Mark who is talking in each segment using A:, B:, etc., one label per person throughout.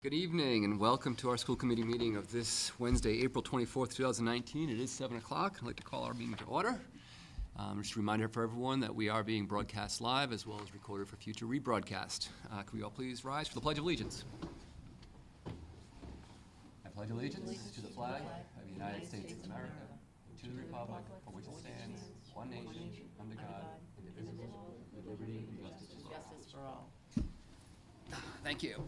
A: Good evening and welcome to our school committee meeting of this Wednesday, April 24th, 2019. It is 7 o'clock. I'd like to call our meeting to order. Just a reminder for everyone that we are being broadcast live as well as recorded for future rebroadcast. Can we all please rise for the Pledge of Allegiance? I pledge allegiance to the flag of the United States of America, to the republic for which it stands, one nation, under God, indivisible, with liberty and justice for all. Thank you.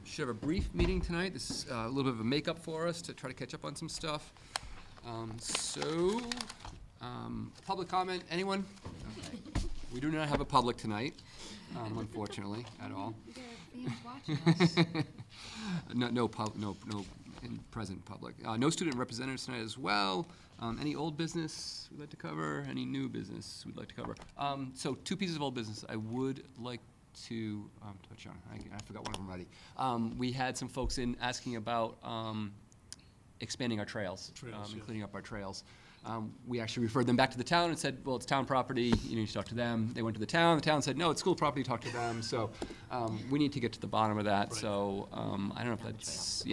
A: Should have a brief meeting tonight. This is a little bit of a makeup for us to try to catch up on some stuff. Public comment, anyone? Okay. We do not have a public tonight, unfortunately, at all. No present public. No student representatives tonight as well. Any old business we'd like to cover? Any new business we'd like to cover? So 2 pieces of old business I would like to touch on. I forgot one of them already. We had some folks in asking about expanding our trails, and cleaning up our trails. We actually referred them back to the town and said, well, it's town property, you need to talk to them. They went to the town said, no, it's school property, talk to them. So we need to get to the bottom of that. Right. So I don't know if that's,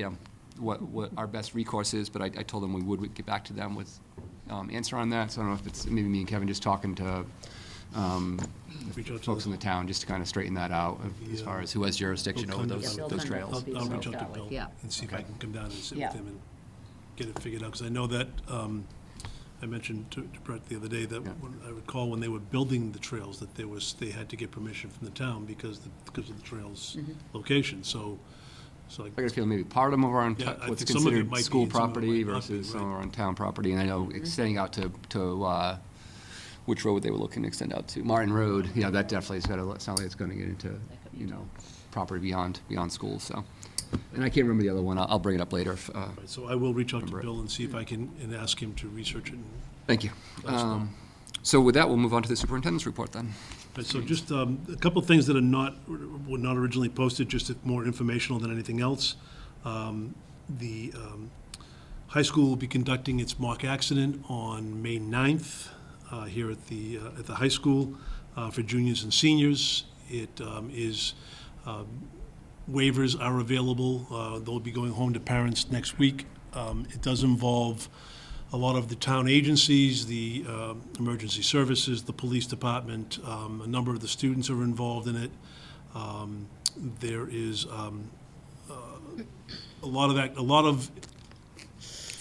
A: what our best recourse is, but I told them we would get back to them with answer on that. So I don't know if it's maybe me and Kevin just talking to folks in the town just to kind of straighten that out as far as who has jurisdiction over those trails.
B: I'll reach out to Bill and see if I can come down and sit with him and get it figured out. Because I know that I mentioned to Brett the other day that when I recall when they were building the trails that they had to get permission from the town because of the trails location. So I got
A: a feeling maybe part of them are on what's considered school property versus some are on town property. And I know extending out to which road they were looking to extend out to. Martin Road, that definitely is going to sound like it's going to get into, property beyond schools. So, and I can't remember the other one. I'll bring it up later.
B: So I will reach out to Bill and see if I can and ask him to research it.
A: Thank you. So with that, we'll move on to the superintendent's report then.
B: Right, so just a couple of things that were not originally posted, just more informational than anything else. The high school will be conducting its mock accident on May 9th. Here at the high school for juniors and seniors. It is waivers are available. They'll be going home to parents next week. It does involve a lot of the town agencies, the emergency services, the police department. A number of the students are involved in it. There is a lot of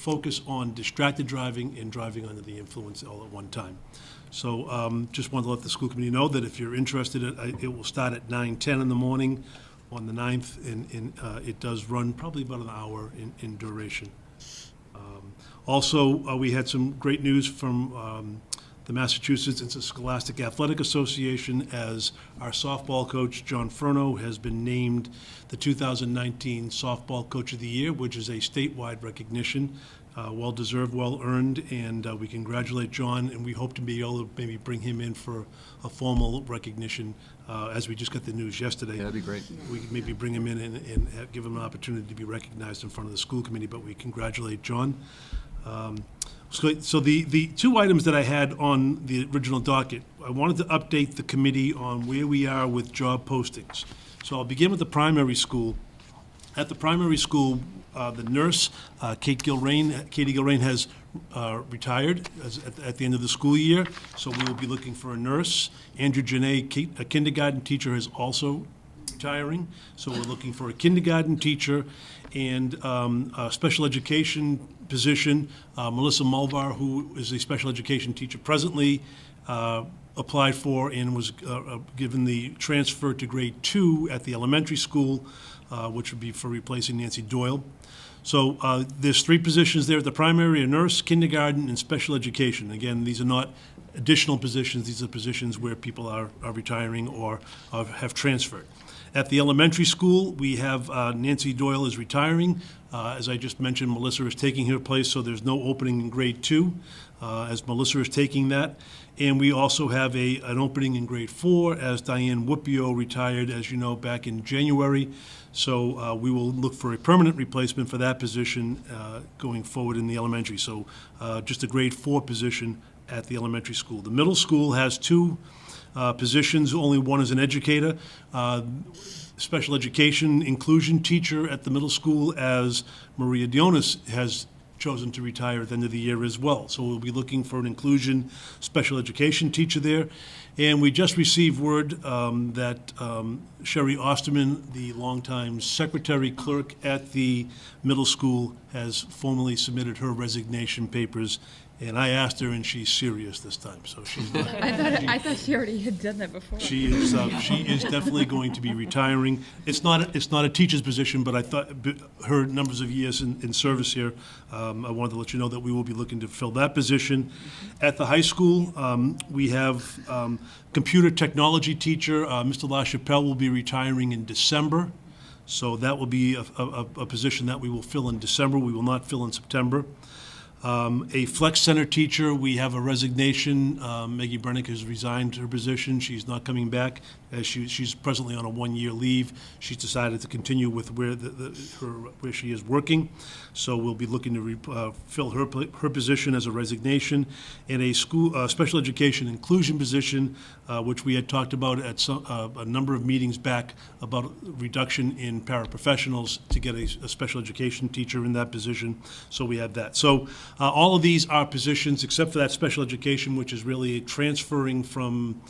B: focus on distracted driving and driving under the influence all at one time. So just wanted to let the school committee know that if you're interested, it will start at 9:10 in the morning on the 9th, and it does run probably about an hour in duration. Also, we had some great news from the Massachusetts Interscholastic Athletic Association as our softball coach, John Furno, has been named the 2019 Softball Coach of the Year, which is a statewide recognition. Well-deserved, well-earned, and we congratulate John, and we hope to be able to maybe bring him in for a formal recognition as we just got the news yesterday.
A: Yeah, that'd be great.
B: We could maybe bring him in and give him an opportunity to be recognized in front of the school committee, but we congratulate John. So the 2 items that I had on the original docket, I wanted to update the committee on where we are with job postings. So I'll begin with the primary school. At the primary school, the nurse, Katie Gilrain has retired at the end of the school year, so we will be looking for a nurse. Andrew Janae, a kindergarten teacher, is also retiring, so we're looking for a kindergarten teacher and a special education position. Melissa Mulvar, who is a special education teacher presently, applied for and was given the transfer to grade 2 at the elementary school, which would be for replacing Nancy Doyle. So there's 3 positions there at the primary: a nurse, kindergarten, and special education. Again, these are not additional positions. These are positions where people are retiring or have transferred. At the elementary school, we have Nancy Doyle is retiring. As I just mentioned, Melissa is taking her place, so there's no opening in grade 2 as Melissa is taking that. And we also have an opening in grade 4 as Diane Whoopio retired, as you know, back in January. So we will look for a permanent replacement for that position going forward in the elementary. So just a grade 4 position at the elementary school. The middle school has 2 positions. Only one is an educator. special education inclusion teacher at the middle school, as Maria Dionis has chosen to retire at the end of the year as well. So we'll be looking for an inclusion special education teacher there. And we just received word that Sherry Osterman, the longtime secretary clerk at the middle school, has formally submitted her resignation papers. And I asked her, and she's serious this time, so she's not.
C: I thought she already had done that before.
B: She is definitely going to be retiring. It's not a teacher's position, but I thought her numbers of years in service here, I wanted to let you know that we will be looking to fill that position. At the high school, we have computer technology teacher, Mr. LaChapelle will be retiring in December. So that will be a position that we will fill in December. We will not fill in September. A flex center teacher, we have a resignation. Maggie Brennick has resigned her position. She's not coming back. She's presently on a one-year leave. She's decided to continue with where she is working. So we'll be looking to fill her position as a resignation. And a school special education inclusion position, which we had talked about at a number of meetings back, about reduction in paraprofessionals to get a special education teacher in that position. So we have that. So all of these are positions, except for that special education, which is really transferring from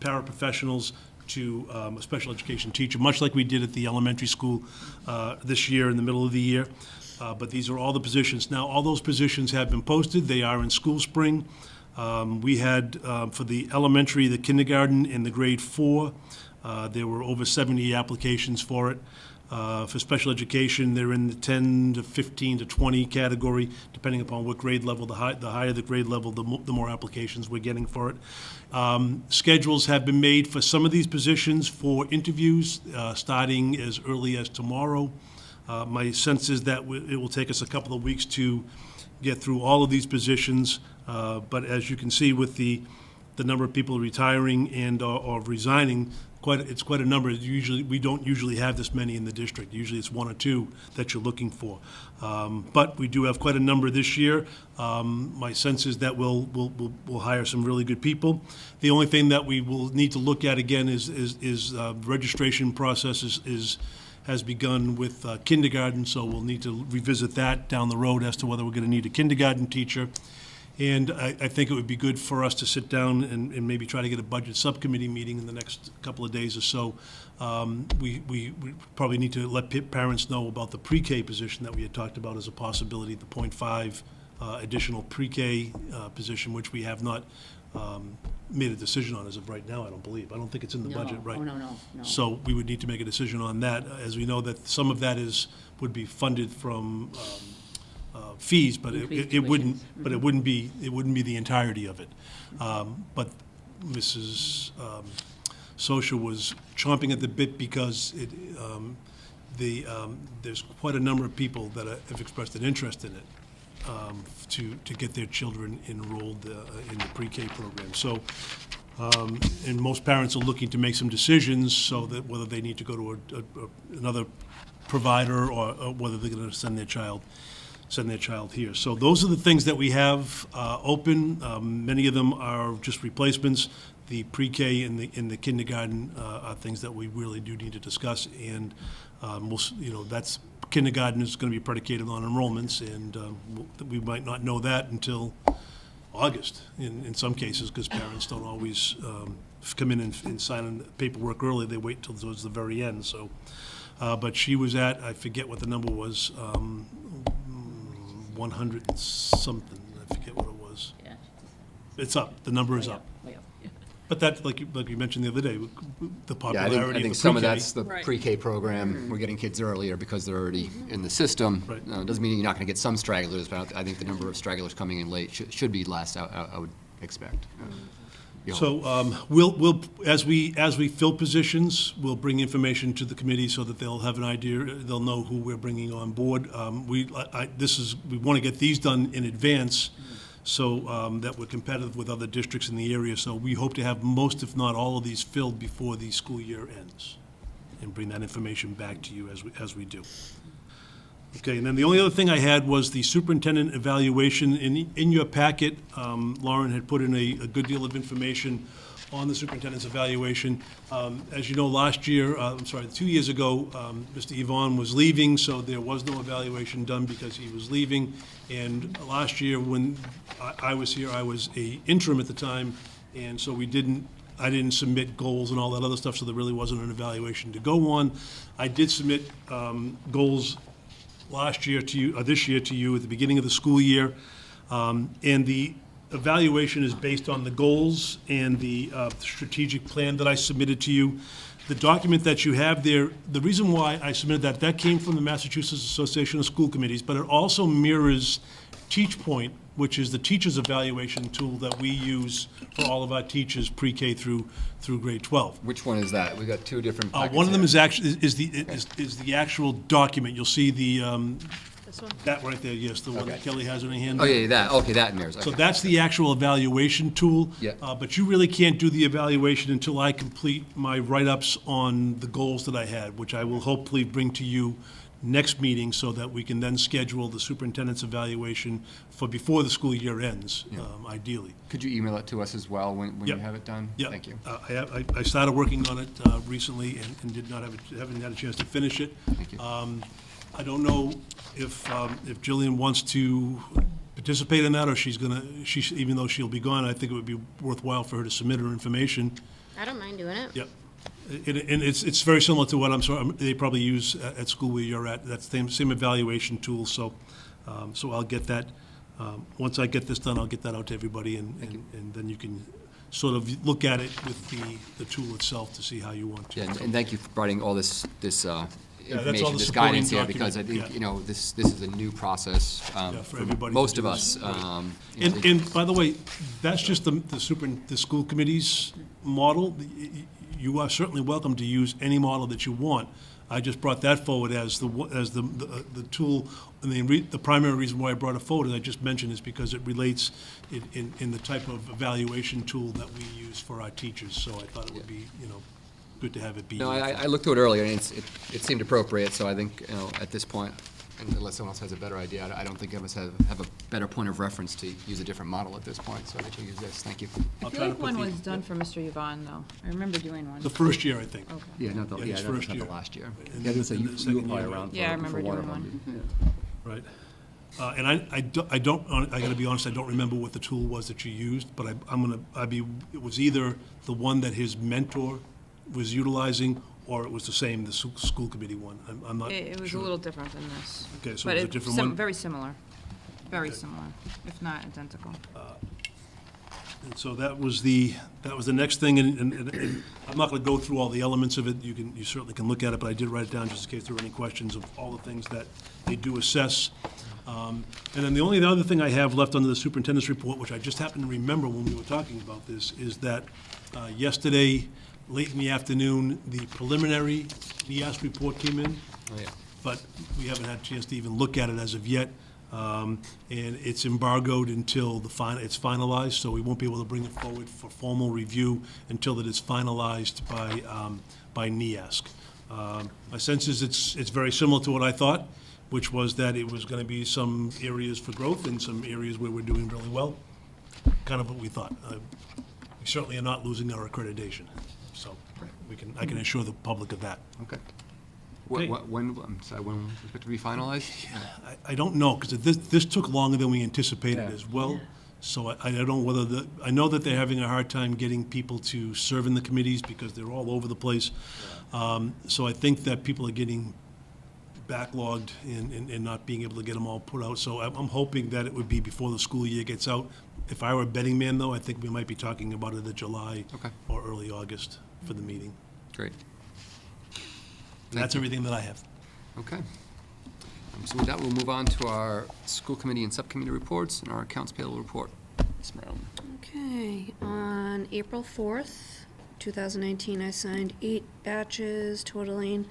B: paraprofessionals to a special education teacher, much like we did at the elementary school this year in the middle of the year. But these are all the positions. Now, all those positions have been posted. They are in School Spring. We had, for the elementary, the kindergarten, and the grade 4, there were over 70 applications for it. For special education, they're in the 10 to 15 to 20 category, depending upon what grade level. The higher the grade level, the more applications we're getting for it. Schedules have been made for some of these positions for interviews, starting as early as tomorrow. My sense is that it will take us a couple of weeks to get through all of these positions, but as you can see with the number of people retiring and or resigning, it's quite a number. We don't usually have this many in the district. Usually it's one or two that you're looking for. But we do have quite a number this year. My sense is that we'll hire some really good people. The only thing that we will need to look at again is the registration process has begun with kindergarten, so we'll need to revisit that down the road as to whether we're going to need a kindergarten teacher. And I think it would be good for us to sit down and maybe try to get a budget subcommittee meeting in the next couple of days or so. We probably need to let parents know about the pre-K position that we had talked about as a possibility, the 0.5 additional pre-K position, which we have not made a decision on as of right now, I don't believe. I don't think it's in the budget, right?
C: Oh, no.
B: So we would need to make a decision on that, as we know that some of that would be funded from fees, but it wouldn't be the entirety of it. But Mrs. Sosha was chomping at the bit because there's quite a number of people that have expressed an interest in it, to get their children enrolled in the pre-K program. So, and most parents are looking to make some decisions so that whether they need to go to another provider or whether they're going to send their child here. So those are the things that we have open. Many of them are just replacements. The pre-K and the kindergarten are things that we really do need to discuss, and that's kindergarten is going to be predicated on enrollments, and we might not know that until August in some cases, because parents don't always come in and sign the paperwork early. They wait till towards the very end. So, but she was at, I forget what the number was, 100 and something. I forget what it was.
C: Yeah.
B: It's up. The number is up.
C: Way up, yeah.
B: But that, like you mentioned the other day, the
A: Yeah,
B: popularity
A: I
B: of the
A: think some of
B: pre-K.
A: that's the
C: Right.
A: pre-K program. We're getting kids earlier because they're already in the system.
B: Right.
A: Doesn't mean you're not going to get some stragglers, but I think the number of stragglers coming in late should be less, I would expect. You know.
B: So we'll as we fill positions, we'll bring information to the committee so that they'll have an idea. They'll know who we're bringing on board. We want to get these done in advance, so that we're competitive with other districts in the area. So we hope to have most, if not all, of these filled before the school year ends, and bring that information back to you as we do. Okay, and then the only other thing I had was the superintendent evaluation. In your packet, Lauren had put in a good deal of information on the superintendent's evaluation. As you know, last year, 2 years ago, Mr. Yvonne was leaving, so there was no evaluation done because he was leaving. And last year, when I was here, I was a interim at the time, and so I didn't submit goals and all that other stuff, so there really wasn't an evaluation to go on. I did submit goals last year to you, this year to you at the beginning of the school year. And the evaluation is based on the goals and the strategic plan that I submitted to you. The document that you have there, the reason why I submitted that came from the Massachusetts Association of School Committees, but it also mirrors Teach Point, which is the teacher's evaluation tool that we use for all of our teachers pre-K through grade 12.
A: Which one is that? We got two different packets
B: One of them
A: here.
B: is actually, is the actual document. You'll see the,
C: This one?
B: that right there, yes, the one that
A: Okay.
B: Kelly has in her hand.
A: Oh, yeah, that, okay, that mirrors,
B: So
A: okay.
B: that's the actual evaluation tool.
A: Yeah.
B: But you really can't do the evaluation until I complete my write-ups on the goals that I had, which I will hopefully bring to you next meeting so that we can then schedule the superintendent's evaluation for before the school year ends, ideally.
A: Could you email it to us as well when you
B: Yep.
A: have it done?
B: Yeah.
A: Thank you.
B: I started working on it recently and haven't had a chance to finish it.
A: Thank you.
B: I don't know if Jillian wants to participate in that, or even though she'll be gone, I think it would be worthwhile for her to submit her information.
D: I don't mind doing it.
B: Yep. And it's very similar to what they probably use at school where you're at. That's the same evaluation tool, so I'll get that. Once I get this done, I'll get that out to everybody, and then you can sort of look at it with the tool itself to see how you want to.
A: Yeah, and thank you for providing all this
B: all
A: information,
B: the
A: this
B: supporting
A: guidance here, because I
B: document,
A: think,
B: yeah.
A: this is a new process
B: for everybody to
A: most
B: do
A: of
B: this.
A: us.
B: Right. And by the way, that's just the school committee's model. You are certainly welcome to use any model that you want. I just brought that forward as the tool, and the primary reason why I brought it forward, as I just mentioned, is because it relates in the type of evaluation tool that we use for our teachers. So I thought it would be, good to have it be.
A: No, I looked through it earlier, and it seemed appropriate, so I think, at this point, and unless someone else has a better idea, I don't think of us have a better point of reference to use a different model at this point, so I think we'll use this. Thank you.
C: I
B: I'll
C: feel
B: try to
C: like
B: put
C: one
B: the-
C: was done for Mr. Yvonne, though. I remember doing one.
B: The first year, I think.
C: Okay.
A: Yeah, not the,
B: Yeah,
A: yeah,
B: his
A: not
B: first
A: the
B: year.
A: last year.
B: And
A: Yeah,
B: then
A: so
B: the
A: you
B: second
A: were probably
B: year.
A: around
C: Yeah, I
A: for
C: remember
A: one of
C: doing
A: them.
B: Right. And I gotta be honest, I don't remember what the tool was that you used, but it was either the one that his mentor was utilizing, or it was the school committee one. I'm not sure.
C: It was a little different than this.
B: Okay, so
C: But
B: it was a
C: it's
B: different one?
C: very similar. Very
B: Okay.
C: similar, if not identical.
B: And so that was the next thing, and I'm not gonna go through all the elements of it. You certainly can look at it, but I did write it down just in case there were any questions of all the things that they do assess. And then the only other thing I have left under the superintendent's report, which I just happened to remember when we were talking about this, is that yesterday, late in the afternoon, the preliminary NEASC report came in,
A: Oh, yeah.
B: but we haven't had a chance to even look at it as of yet. And it's embargoed until it's finalized, so we won't be able to bring it forward for formal review until it is finalized by NEASC. My sense is it's very similar to what I thought, which was that it was going to be some areas for growth and some areas where we're doing really well. Kind of what we thought. We certainly are not losing our accreditation, so I can assure the public of that.
A: Okay.
B: Okay.
A: When was it to be finalized?
B: I don't know, because this took longer than we anticipated
A: Yeah.
B: as well. So I don't know whether I know that they're having a hard time getting people to serve in the committees because they're all over the place. So I think that people are getting backlogged and not being able to get them all put out. So I'm hoping that it would be before the school year gets out. If I were a betting man, though, I think we might be talking about it in July
A: Okay.
B: or early August for the meeting.
A: Great.
B: That's everything that I have.
A: Okay. So with that, we'll move on to our school committee and subcommittee reports and our accounts payable report. Ms. Marilyn.
D: Okay, on April 4th, 2019, I signed 8 batches totaling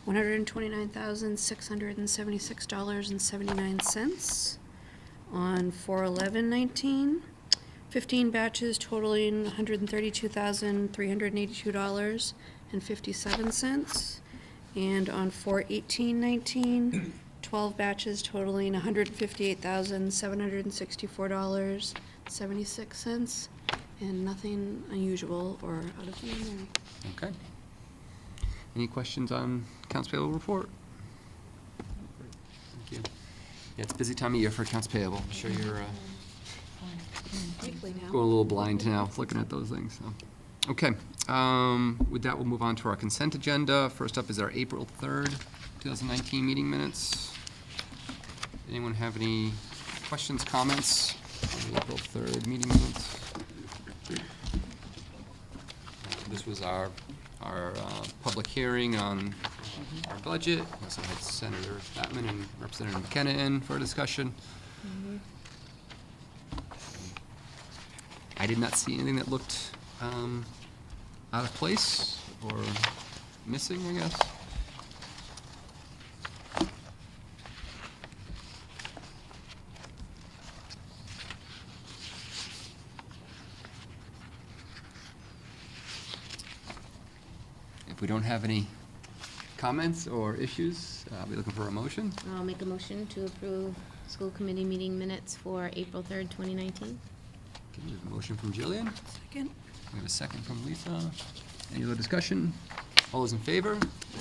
D: $129,676.79. On 4/11/19, 15 batches totaling $132,382.57. And on 4/18/19, 12 batches totaling $158,764.76. And nothing unusual or out of the ordinary.
A: Okay. Any questions on accounts payable report? Thank you. Yeah, it's a busy time of year for accounts payable. I'm sure you're
D: Weekly now.
A: going a little blind now, looking at those things, so. Okay, with that, we'll move on to our consent agenda. First up is our April 3rd, 2019 meeting minutes. Anyone have any questions, comments on the April 3rd meeting minutes? This was our public hearing on our budget. We also had Senator Batman and Representative McKenna in for a discussion. I did not see anything that looked out of place or missing, I guess. If we don't have any comments or issues, I'll be looking for a motion.
E: I'll make a motion to approve school committee meeting minutes for April 3rd, 2019.
A: Okay, we have a motion from Jillian.
D: Second.
A: We have a second from Lisa. Any other discussion? All those in favor?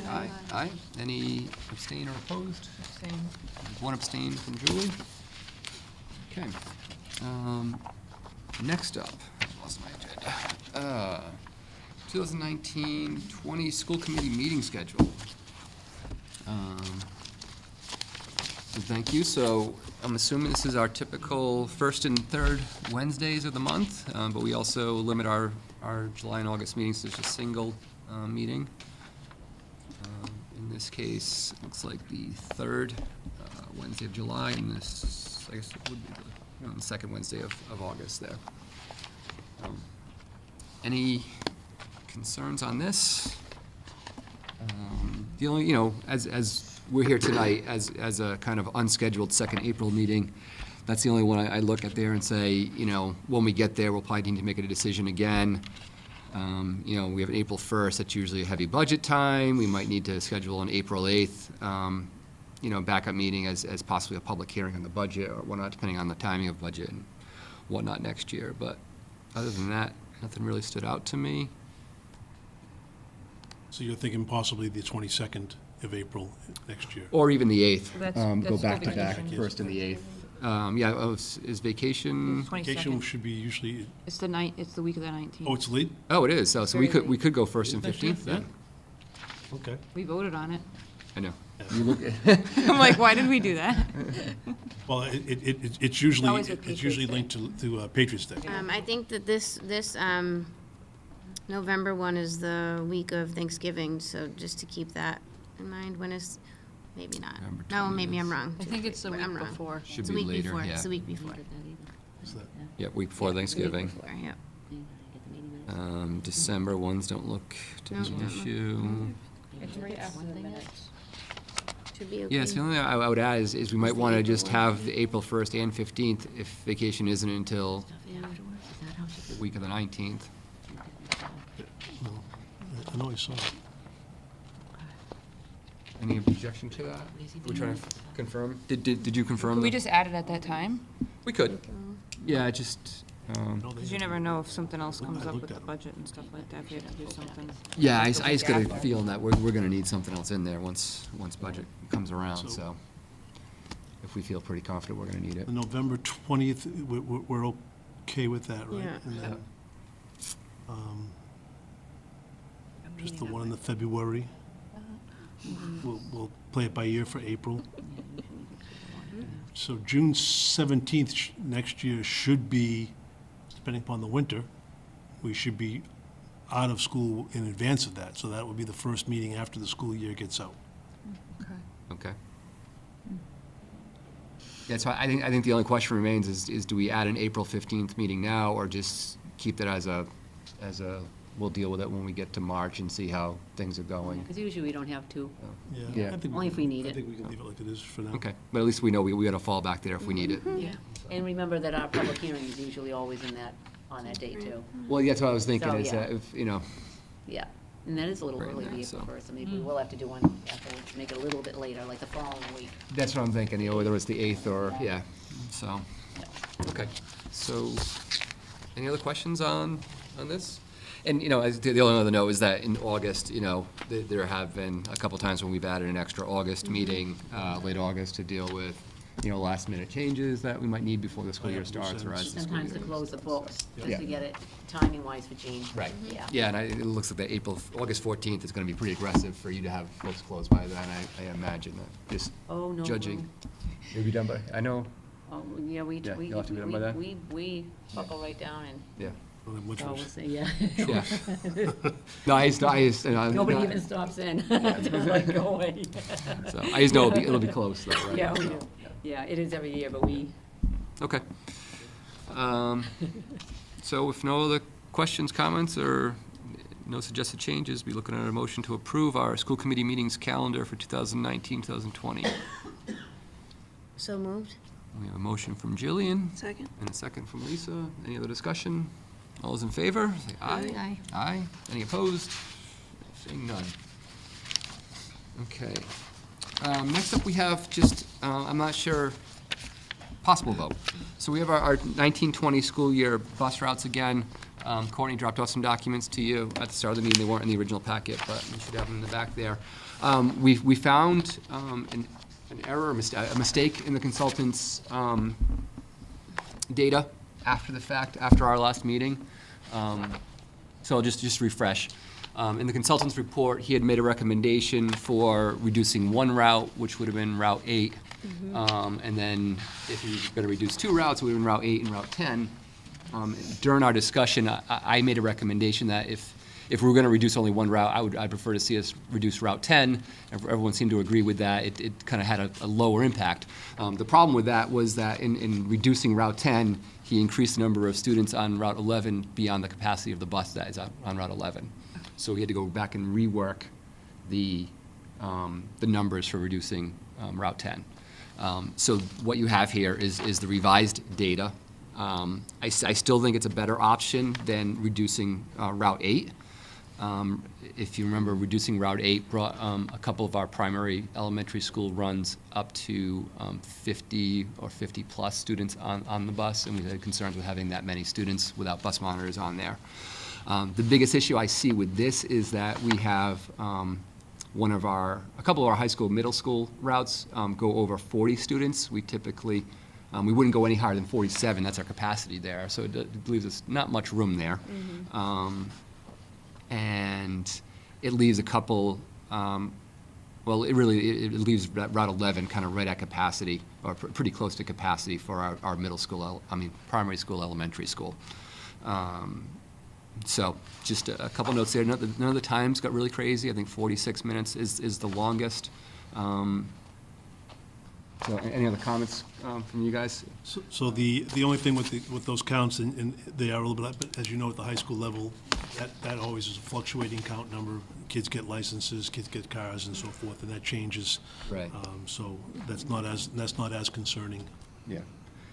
A: Aye. Aye. Any abstain or opposed?
C: Same.
A: One abstain from Julie. Okay. Next up, I lost my agenda. 2019-20 school committee meeting schedule. So thank you. So I'm assuming this is our typical first and third Wednesdays of the month, but we also limit our July and August meetings to just a single meeting. In this case, it looks like the third Wednesday of July, and this, I guess, it would be the second Wednesday of August there. Any concerns on this? The only, as we're here tonight as a kind of unscheduled second April meeting, that's the only one I look at there and say, when we get there, we'll probably need to make a decision again. We have an April 1st, that's usually a heavy budget time. We might need to schedule an April 8th, backup meeting as possibly a public hearing on the budget or whatnot, depending on the timing of budget and whatnot next year. But other than that, nothing really stood out to me.
B: So you're thinking possibly the 22nd of April next year?
A: Or even the 8th,
C: That's
A: go
C: the
A: back to back,
C: vacation.
A: first and the 8th. Is vacation,
B: Vacation
C: 22nd.
B: should be usually,
C: It's the week of the 19th.
B: oh, it's late?
A: oh, it is, so we
C: Very
A: could go first and 15th then.
B: Okay.
C: We voted on it.
A: I know.
B: Yeah.
A: You look,
C: I'm like, why did we do that?
B: Well, it's
E: Always with
B: usually
E: Patriots
B: linked to Patriots Day.
E: I think that this November one is the week of Thanksgiving, so just to keep that in mind, when is, maybe not.
A: November
E: No, maybe
A: 20th.
E: I'm wrong.
C: I think it's the week
E: I'm wrong.
C: before.
A: should
E: It's a
A: be
E: week
A: later,
E: before,
A: yeah.
E: it's the week before.
B: Is that-
A: Yeah, week before
E: It's the week
A: Thanksgiving.
E: before, yep.
A: December ones don't look to be an
E: No.
A: issue.
C: It's right after the minutes.
E: Should be okay.
A: Yes, the only thing I would add is we might want to just have the April 1st and 15th if vacation isn't until the week of the 19th.
B: No, I know I saw it.
A: Any objection to that? We're trying to confirm. Did you confirm?
C: Could we
A: the-
C: just add it at that time?
A: We could. Yeah, just,
B: No, they
C: Because you
B: had-
C: never know if something else comes
B: I
C: up
B: looked
C: with the
B: at it.
C: budget and stuff like that, if you have to do something.
A: yeah, I
C: The
A: just
C: week
A: got a
C: after.
A: feeling that we're going to need something else in there once budget comes around,
B: So-
A: so. If we feel pretty confident we're going to need it.
B: The November 20th, we're okay with that, right?
E: Yeah.
B: And then, just the one in the February. We'll play it by ear for April. So June 17th next year should be, depending upon the winter, we should be out of school in advance of that. So that would be the first meeting after the school year gets out.
A: Okay. Yeah, so I think the only question remains is do we add an April 15th meeting now, or just keep that as a, we'll deal with it when we get to March and see how things are going?
F: Because usually we don't have to.
A: Yeah.
B: I think
F: Only if we need
B: I
F: it.
B: think we can leave it like it is for now.
A: Okay, but at least we know we got to fall back there if we need it.
F: Yeah. And remember that our public hearing is usually always on that date too.
A: Well, that's what I was thinking,
F: So,
A: is
F: yeah.
A: that if,
F: Yeah. And that is a little
A: Right
F: early,
A: now,
F: the
A: so.
F: April 1st, so maybe we will have to do one afterwards, make it a little bit later, like the following week.
A: that's what I'm thinking, whether it's the 8th or, yeah, so. Okay, so Any other questions on this? And, as the only other note is that in August, there have been a couple times when we've added an extra August meeting, late August, to deal with, last-minute changes that we might need before the school year starts or as the school
F: Sometimes to
A: year.
F: close the books, just
A: Yeah.
F: to get it timing-wise for Jean.
A: Right.
F: Yeah.
A: Yeah, and it looks like that August 14th is going to be pretty aggressive for you to have books closed by then, I imagine, just
F: Oh, no.
A: judging. You'll be done by, I know,
F: Oh, yeah, we
A: you'll have to be done by then?
F: we buckle right down and,
A: yeah.
B: Don't have much
F: oh,
B: of
F: we'll
B: a-
F: see, yeah.
A: Yeah. No, I just,
F: Nobody even stops in. They're like, go away.
A: So, I just know it'll be close, though, right?
F: Yeah, we
A: So,
F: do. Yeah, it is every year, but we,
A: Okay. So if no other questions, comments, or no suggested changes, be looking at a motion to approve our school committee meetings calendar for 2019, 2020.
E: So moved?
A: We have a motion from Jillian
D: Second.
A: and a second from Lisa. Any other discussion? All those in favor, say aye.
E: Aye.
A: Aye. Any opposed? Seeing none. Okay. Next up, we have just, I'm not sure, possible vote. So we have our 1920 school year bus routes again. Courtney dropped off some documents to you at the start of the meeting. They weren't in the original packet, but you should have them in the back there. We found an error, a mistake in the consultant's data after the fact, after our last meeting. So I'll just refresh. In the consultant's report, he had made a recommendation for reducing one route, which would have been Route 8. And then if he was going to reduce two routes, it would have been Route 8 and Route 10. During our discussion, I made a recommendation that if we were going to reduce only one route, I'd prefer to see us reduce Route 10. Everyone seemed to agree with that. It kind of had a lower impact. The problem with that was that in reducing Route 10, he increased the number of students on Route 11 beyond the capacity of the bus that is on Route 11. So he had to go back and rework the numbers for reducing Route 10. So what you have here is the revised data. I still think it's a better option than reducing Route 8. If you remember, reducing Route 8 brought a couple of our primary elementary school runs up to 50 or 50-plus students on the bus, and we had concerns with having that many students without bus monitors on there. The biggest issue I see with this is that we have a couple of our high school, middle school routes go over 40 students. We typically, we wouldn't go any higher than 47. That's our capacity there. So it leaves us not much room there. And it leaves a couple, well, it leaves Route 11 kind of right at capacity, or pretty close to capacity for our middle school, primary school, elementary school. So just a couple notes there. None of the times got really crazy. I think 46 minutes is the longest. So any other comments from you guys?
B: So the only thing with those counts, and they are a little bit, but as you know, at the high school level, that always is a fluctuating count number. Kids get licenses, kids get cars and so forth, and that changes.
A: Right.
B: So that's not as concerning.
A: Yeah.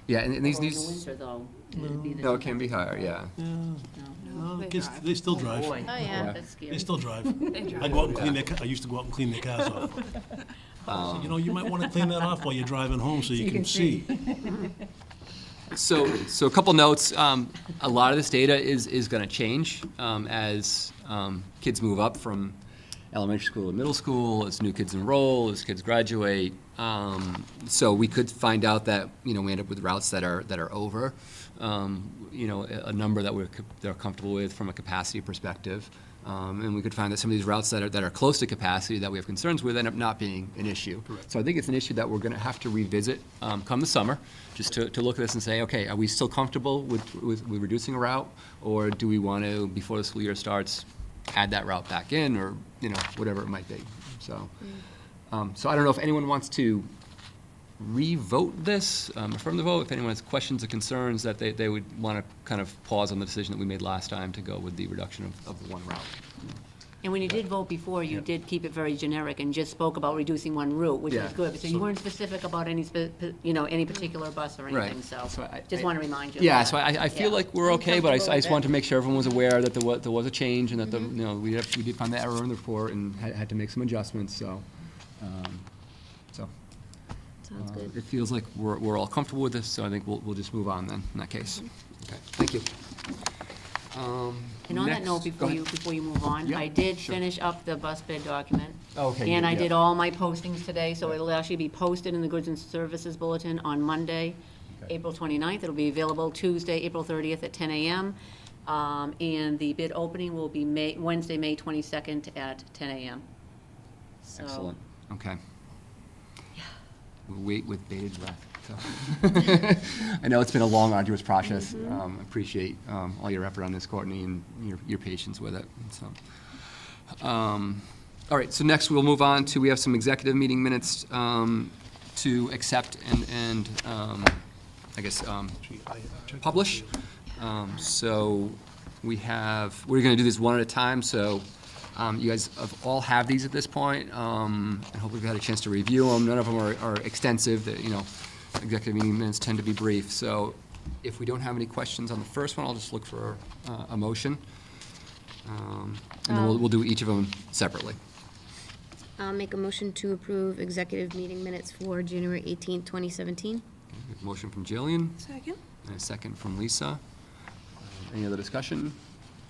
A: Yeah, and
F: in
A: these,
F: the winter, though, it'd be the.
A: no, it can be higher, yeah.
B: No, kids, they still
F: Oh,
B: drive.
F: boy.
E: Oh, yeah.
F: That's scary.
B: They still drive. I go out and clean I used to go out and clean their cars off. So, you might want to clean that off while you're driving home so you can see.
A: So a couple notes. A lot of this data is going to change as kids move up from elementary school to middle school, as new kids enroll, as kids graduate. So we could find out that we end up with routes that are over, a number that they're comfortable with from a capacity perspective. And we could find that some of these routes that are close to capacity that we have concerns with end up not being an issue.
B: Correct.
A: So I think it's an issue that we're going to have to revisit come the summer, just to look at this and say, okay, are we still comfortable with reducing a route, or do we want to, before the school year starts, add that route back in, or whatever it might be. So, so I don't know if anyone wants to re-vote this, affirm the vote. If anyone has questions or concerns that they would want to kind of pause on the decision that we made last time to go with the reduction of the one route.
F: And when you did vote before, you did keep it very generic and just spoke about reducing one route, which
A: Yeah.
F: was good. So you
B: So-
F: weren't specific about any particular bus or
A: Right.
F: anything, so
A: So I-
F: just want to remind you of
A: Yeah,
F: that.
A: so I feel
F: Yeah.
A: like we're okay, but I
F: Comfortable
A: just
F: with
A: wanted to
F: it?
A: make sure everyone was aware that there was a change and that we did find the error in the report and had to make some adjustments, so.
E: Sounds good.
A: It feels like we're all comfortable with this, so I think we'll just move on then, in that case. Okay, thank you.
F: And on that note,
A: Next- go ahead.
F: before you move on,
A: Yeah,
F: I did
A: sure.
F: finish up the bus bid document.
A: Okay,
F: And
A: good,
F: I
A: yeah.
F: did all my postings today, so it'll actually be posted in the Goods and Services Bulletin on Monday,
A: Okay.
F: April 29th. It'll be available Tuesday, April 30th at 10 a.m. And the bid opening will be Wednesday, May 22nd at 10 a.m. So-
A: Excellent, okay. We'll wait with bated breath. So. I know it's been a long, arduous process. Appreciate all your effort on this, Courtney, and your patience with it. So, all right, so next we'll move on to, we have some executive meeting minutes to accept and I guess, publish. So we're going to do this one at a time, so you guys all have these at this point, and hopefully you've had a chance to review them. None of them are extensive, executive meeting minutes tend to be brief. So if we don't have any questions on the first one, I'll just look for a motion. And then we'll do each of them separately.
E: I'll make a motion to approve executive meeting minutes for January 18th, 2017.
A: We have a motion from Jillian
D: Second.
A: and a second from Lisa. Any other discussion?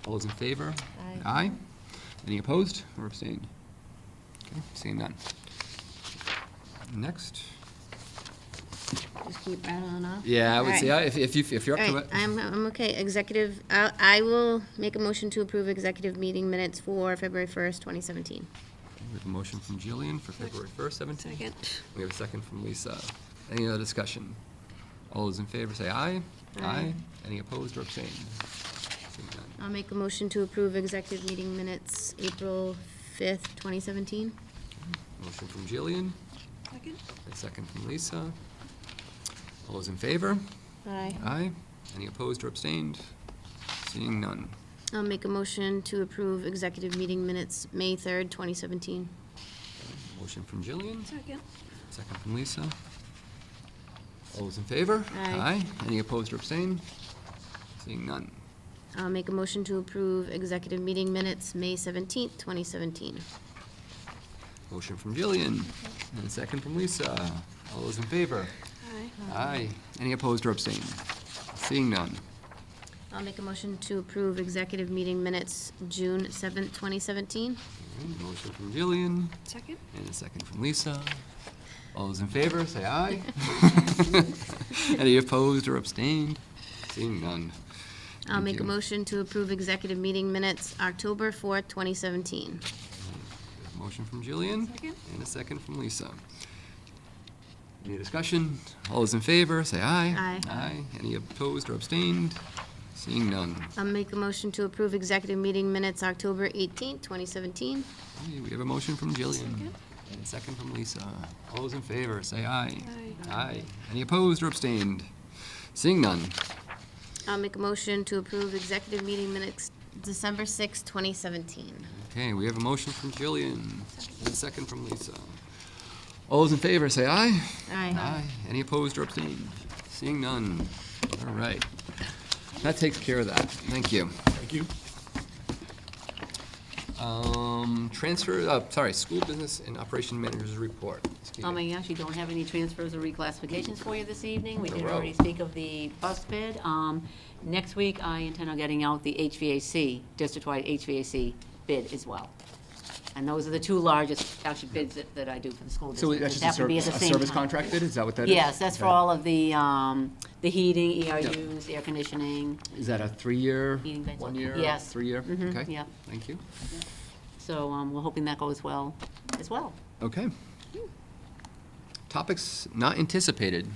A: All those in favor?
E: Aye.
A: Aye. Any opposed or abstained? Okay, seeing none. Next.
E: Just keep rattling off.
A: Yeah, I would say,
E: Alright.
A: if you're up to
E: All right,
A: it.
E: I'm okay. Executive, I will make a motion to approve executive meeting minutes for February 1st, 2017.
A: We have a motion from Jillian for February 1st, 17.
D: Second.
A: We have a second from Lisa. Any other discussion? All those in favor say aye.
E: Aye.
A: Any opposed or abstained? Seeing none.
E: I'll make a motion to approve executive meeting minutes April 5th, 2017.
A: Motion from Jillian,
D: Second.
A: a second from Lisa. All those in favor?
E: Aye.
A: Aye. Any opposed or abstained? Seeing none.
E: I'll make a motion to approve executive meeting minutes May 3rd, 2017.
A: Motion from Jillian,
D: Second.
A: second from Lisa. All those in favor?
E: Aye.
A: Any opposed or abstained? Seeing none.
E: I'll make a motion to approve executive meeting minutes May 17th, 2017.
A: Motion from Jillian, and a second from Lisa. All those in favor?
D: Aye.
A: Aye. Any opposed or abstained? Seeing none.
E: I'll make a motion to approve executive meeting minutes June 7th, 2017.
A: All right, motion from Jillian,
D: Second.
A: and a second from Lisa. All those in favor, say aye. Any opposed or abstained? Seeing none.
E: I'll
A: Thank
E: make a
A: you.
E: motion to approve executive meeting minutes October 4th, 2017.
A: Motion from Jillian.
D: Second.
A: And a second from Lisa. Any discussion? All those in favor, say aye.
E: Aye.
A: Aye. Any opposed or abstained? Seeing none.
E: I'll make a motion to approve executive meeting minutes October 18th, 2017.
A: Okay, we have a motion from Jillian. And a second from Lisa. All those in favor, say aye.
D: Aye.
A: Aye. Any opposed or abstained? Seeing none.
E: I'll make a motion to approve executive meeting minutes December 6th, 2017.
A: Okay, we have a motion from Jillian and a second from Lisa. All those in favor, say aye.
E: Aye.
A: Aye. Any opposed or abstained? Seeing none. All right. That takes care of that. Thank you.
B: Thank you.
A: School business and operation manager's report.
F: I actually don't have any transfers or reclassifications for you this evening. We
A: In a
F: did
A: row.
F: already speak of the bus bid. Next week, I intend on getting out the HVAC, district-wide HVAC bid as well. And those are the two largest, actually, bids that I do for the school
A: So
F: district.
A: that's
F: They
A: just
F: have to be
A: a
F: at the same
A: service
F: time.
A: contract bid? Is that what that is?
F: Yes, that's for all of the heating, ERUs, air conditioning.
A: Is that a 3-year,
F: Meeting bids.
A: 1 year?
F: Yes.
A: 3-year?
F: Mhm,
A: Okay.
F: yeah.
A: Thank you.
F: So we're hoping that goes well as well.
A: Okay. Topics not anticipated.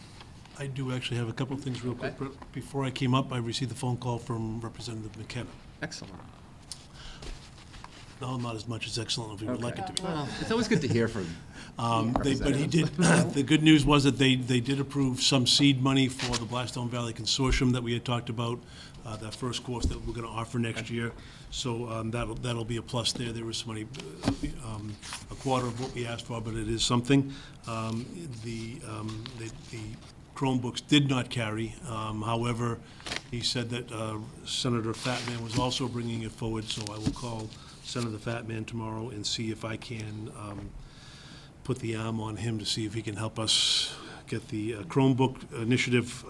B: I do actually have a couple of things real quick.
A: Okay.
B: Before I came up, I received a phone call from Representative McKenna.
A: Excellent.
B: No, not as much as excellent as we would like it to be.
A: Well, it's always good to hear from.
B: But he did, the good news was that they did approve some seed money for the Blackstone Valley Consortium that we had talked about, that first course that we're gonna offer next year. So that'll be a plus there. There was some money, a quarter of what we asked for, but it is something. The Chromebooks did not carry. However, he said that Senator Fatman was also bringing it forward, so I will call Senator Fatman tomorrow and see if I can put the arm on him to see if he can help us get the Chromebook initiative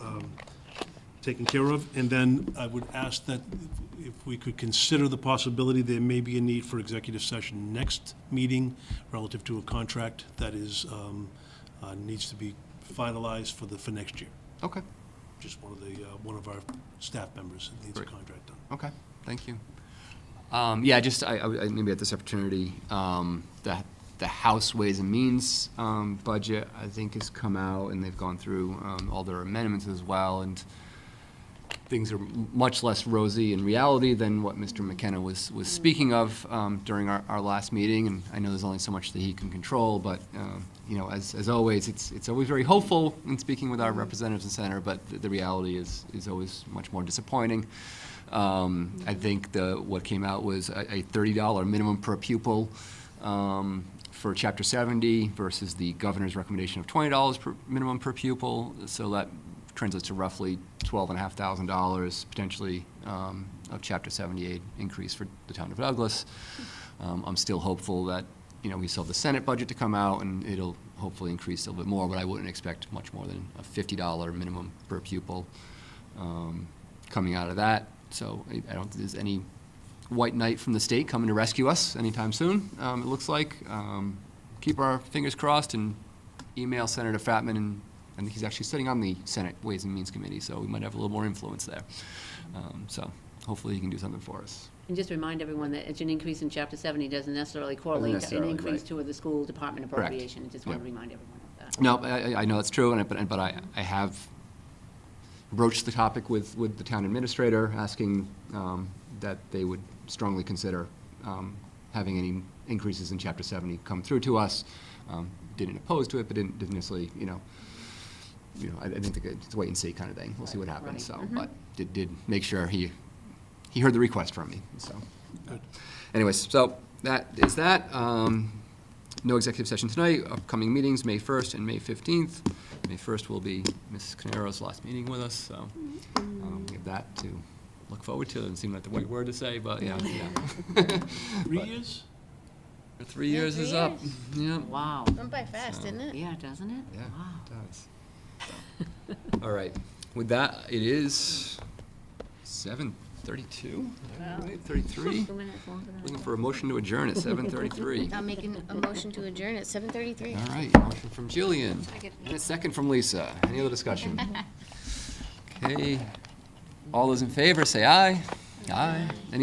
B: taken care of. And then I would ask that if we could consider the possibility there may be a need for executive session next meeting relative to a contract that is, needs to be finalized for next year.
A: Okay,
B: Just one of our staff members needs a
A: Great.
B: contract done.
A: okay, thank you. Yeah, just, I maybe at this opportunity, the House Ways and Means budget, I think, has come out, and they've gone through all their amendments as well, and things are much less rosy in reality than what Mr. McKenna was speaking of during our last meeting, and I know there's only so much that he can control, but, you know, as always, it's always very hopeful in speaking with our representatives in Center, but the reality is always much more disappointing. I think what came out was a $30 minimum per pupil for Chapter 70 versus the governor's recommendation of $20 per minimum per pupil. So that translates to roughly $12,500 potentially of Chapter 78 increase for the town of Douglas. I'm still hopeful that, you know, we still have the Senate budget to come out, and it'll hopefully increase a little bit more, but I wouldn't expect much more than a $50 minimum per pupil coming out of that. So I don't think there's any white knight from the state coming to rescue us anytime soon, it looks like. Keep our fingers crossed and email Senator Fatman, and I think he's actually sitting on the Senate Ways and Means Committee, so we might have a little more influence there. So hopefully he can do something for us.
F: And just remind everyone that an increase in Chapter 70 doesn't necessarily correlate to an
A: necessarily,
F: increase
A: right.
F: to the school department
A: Correct.
F: appropriation. Just want to
A: Yeah.
F: remind everyone of that.
A: No, I know that's true, but I have broached the topic with the town administrator, asking that they would strongly consider having any increases in Chapter 70 come through to us. Didn't oppose to it, but didn't necessarily, you know, I think it's a wait and see kind of thing. We'll see what happens.
F: Right.
A: So, but did make sure he heard the request from me. So, anyways, so that is that. No executive session tonight. Upcoming meetings, May 1st and May 15th. May 1st will be Ms. Canero's last meeting with us, so we have that to look forward to. Doesn't seem like the right word to say, but yeah.
B: 3 years?
A: 3 years is up. Yeah.
F: Wow.
E: Went by fast, didn't it?
F: Yeah, doesn't it?
A: Yeah,
F: Wow.
A: it does. All right. With that, it is 7:32, right? 33?
E: 2 minutes longer than I
A: Looking
E: thought.
A: for a motion to adjourn at 7:33.
E: I'm making a motion to adjourn at 7:33.
A: All right, motion from Jillian, and a second from Lisa. Any other discussion? Okay. All those in favor, say aye. Aye. Any